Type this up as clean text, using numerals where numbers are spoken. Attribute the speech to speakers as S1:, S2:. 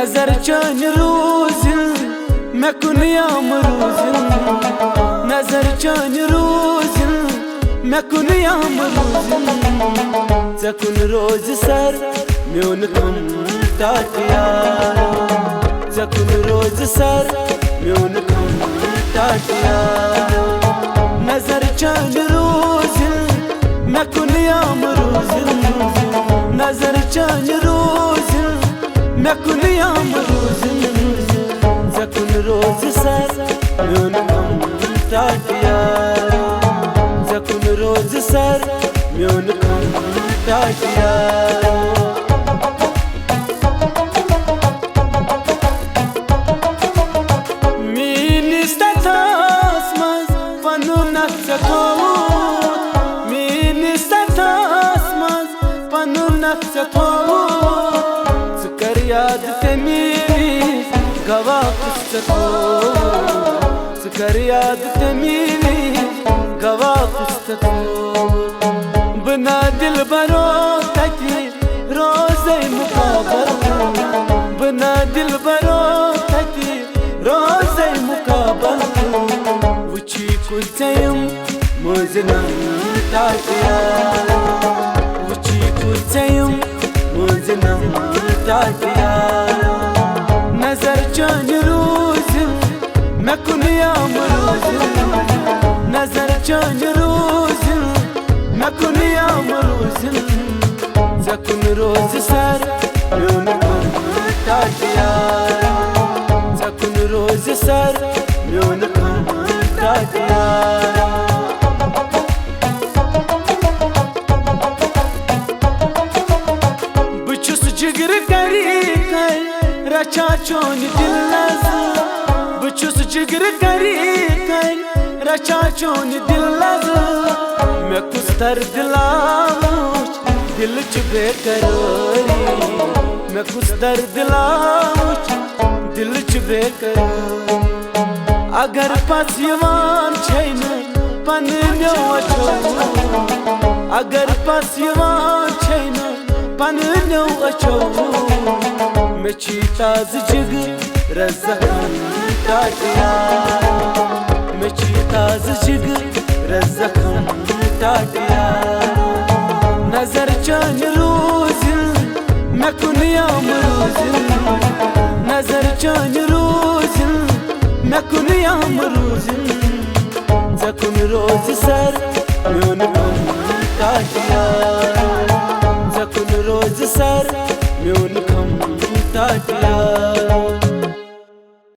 S1: नजर चन रोजिन मैं कुनियाम रोजिन नजर चन रोजिन मैं कुनियाम रोजिन जकुन रोज सर म्योन कम टाटिया जकुन रोज सर म्योन कम टाटिया नजर चन रोजिन मैं कुनियाम रोजिन नजर चन रोजिन मैं कुनियाम रोजिन जकुन रोज सर म्योन कम टाटिया जकुन रोज सर म्योन कम टाटिया मीनिस तथास मज पनु नक्सथोत मीनिस तथास मज पनु नक्सथोत सुकर याद तमीस गवा कुस्तथोत सुकर याद तमीस गवा कुस्तथोत बना दिल बरो तकी रोज़े मुकाबल बना दिल बरो तकी रोज़े मुकाबल वुची कुचयम मुझनम टाटिया वुची कुचयम मुझनम टाटिया नजर चन रोजिन मैं कुनियाम रोजिन नजर चन रोजिन मैं कुनियाम रोजिन जकुन रोज सर म्योन कम टाटिया जकुन रोज सर म्योन कम टाटिया बुचुस जिगर करी कर रचा चोन दिल लज बुचुस जिगर करी कर रचा चोन दिल लज मैं कुछ दर्द लाऊं दिल च बेकरारी मैं कुछ दर्द लाऊं दिल च बेकरारी अगर पास यवान छैन पन न्यो अछो अगर पास यवान छैन पन न्यो अछो मैं छी ताज जिगर रज़कम टाटिया मैं छी ताज जिगर रज़कम टाटिया नजर चन रोजिन मैं कुनियाम रोजिन नजर चन रोजिन मैं कुनियाम रोजिन जकुन रोज सर म्योन कम टाटिया जकुन रोज सर म्योन कम टाटिया।